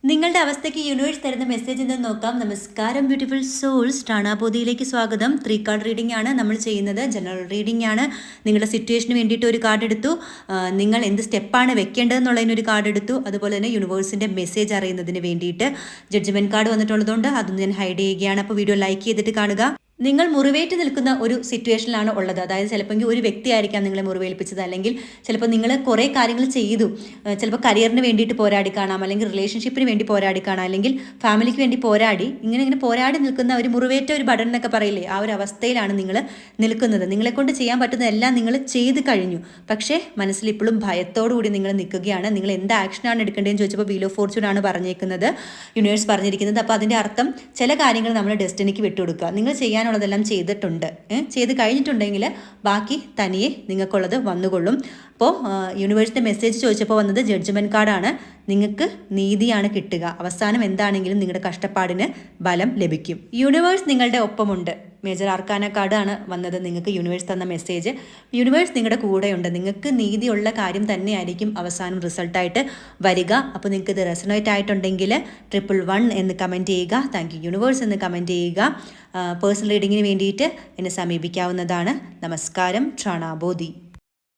നിങ്ങളുടെ അവസ്ഥയ്ക്ക് യൂണിവേഴ്സ് തരുന്ന മെസ്സേജ് എന്തെന്ന് നോക്കാം. നമസ്കാരം ബ്യൂട്ടിഫുൾ സോൾസ്, ടാണാബോധിയിലേക്ക് സ്വാഗതം. 3 കാർഡ് റീഡിംഗ് ആണ് നമ്മൾ ചെയ്യുന്നത്. ജനറൽ റീഡിംഗ് ആണ്. നിങ്ങളുടെ സിറ്റുവേഷന് വേണ്ടിയിട്ട് ഒരു കാർഡ് എടുത്തു, നിങ്ങൾ എന്ത് സ്റ്റെപ്പാണ് വെക്കേണ്ടതെന്നുള്ളതിന് ഒരു കാർഡ് എടുത്തു. അതുപോലെ തന്നെ യൂണിവേഴ്സിൻ്റെ മെസ്സേജ് അറിയുന്നതിന് വേണ്ടിയിട്ട് ജഡ്ജ്മെൻറ്റ് കാർഡ് വന്നിട്ടുള്ളതുകൊണ്ട് അതൊന്നും ഞാൻ ഹൈഡ് ചെയ്യുകയാണ്. അപ്പോൾ വീഡിയോ ലൈക്ക് ചെയ്തിട്ട് കാണുക. നിങ്ങൾ മുറിവേറ്റ് നിൽക്കുന്ന ഒരു സിറ്റുവേഷനിലാണ് ഉള്ളത്. അതായത് ചിലപ്പോൾ ഒരു വ്യക്തിയായിരിക്കാം നിങ്ങളെ മുറിവേൽപ്പിച്ചത്, അല്ലെങ്കിൽ ചിലപ്പോൾ നിങ്ങൾ കുറേ കാര്യങ്ങൾ ചെയ്തു. ചിലപ്പോൾ കരിയറിന് വേണ്ടിയിട്ട് പോരാടി കാണാം, അല്ലെങ്കിൽ റിലേഷൻഷിപ്പിന് വേണ്ടി പോരാടി കാണാം, അല്ലെങ്കിൽ ഫാമിലിക്ക് വേണ്ടി പോരാടി ഇങ്ങനെ പോരാടി നിൽക്കുന്ന ഒരു മുറിവേറ്റ ഒരു ബടൺ എന്നൊക്കെ പറയില്ലേ, ആ ഒരു അവസ്ഥയിലാണ് നിങ്ങൾ നിൽക്കുന്നത്. നിങ്ങളെക്കൊണ്ട് ചെയ്യാൻ പറ്റുന്നതെല്ലാം നിങ്ങൾ ചെയ്ത് കഴിഞ്ഞു. പക്ഷേ മനസ്സിൽ ഇപ്പോഴും ഭയത്തോടുകൂടി നിങ്ങൾ നിൽക്കുകയാണ്. നിങ്ങൾ എന്ത് ആക്ഷനാണ് എടുക്കേണ്ടതെന്ന് ചോദിച്ചപ്പോൾ വീൽ ഓഫ് ഫോർച്യൂൺ ആണ് പറഞ്ഞേക്കുന്നത്, യൂണിവേഴ്സ് പറഞ്ഞിരിക്കുന്നത്. അപ്പോൾ അതിൻ്റെ അർത്ഥം ചില കാര്യങ്ങൾ നമ്മൾ ഡെസ്റ്റിനിക്ക് വിട്ടുകൊടുക്കുക. നിങ്ങൾ ചെയ്യാനുള്ളതെല്ലാം ചെയ്തിട്ടുണ്ട്, ചെയ്ത് കഴിഞ്ഞിട്ടുണ്ടെങ്കിൽ ബാക്കി തനിയെ നിങ്ങൾക്കുള്ളത് വന്നുകൊള്ളും. അപ്പോൾ യൂണിവേഴ്സിൻ്റെ മെസ്സേജ് ചോദിച്ചപ്പോൾ വന്നത് ജഡ്ജ്മെൻറ്റ് കാർഡാണ്. നിങ്ങൾക്ക് നീതിയാണ് കിട്ടുക. അവസാനം എന്താണെങ്കിലും നിങ്ങളുടെ കഷ്ടപ്പാടിന് ബലം ലഭിക്കും. യൂണിവേഴ്സ് നിങ്ങളുടെ ഒപ്പമുണ്ട്. മേജർ ആർക്കാന കാർഡാണ് വന്നത്. നിങ്ങൾക്ക് യൂണിവേഴ്സ് തന്ന മെസ്സേജ്, യൂണിവേഴ്സ് നിങ്ങളുടെ കൂടെയുണ്ട്. നിങ്ങൾക്ക് നീതിയുള്ള കാര്യം തന്നെയായിരിക്കും അവസാനം റിസൾട്ടായിട്ട് വരിക. അപ്പോൾ നിങ്ങൾക്ക് ഇത് റെസണേറ്റ് ആയിട്ടുണ്ടെങ്കിൽ 111 എന്ന് കമൻറ്റ് ചെയ്യുക. താങ്ക് യു യൂണിവേഴ്സ് എന്ന് കമൻറ്റ് ചെയ്യുക. പേഴ്സണൽ റീഡിങ്ങിന് വേണ്ടിയിട്ട് എന്നെ സമീപിക്കാവുന്നതാണ്. നമസ്കാരം. ടാണാബോധി.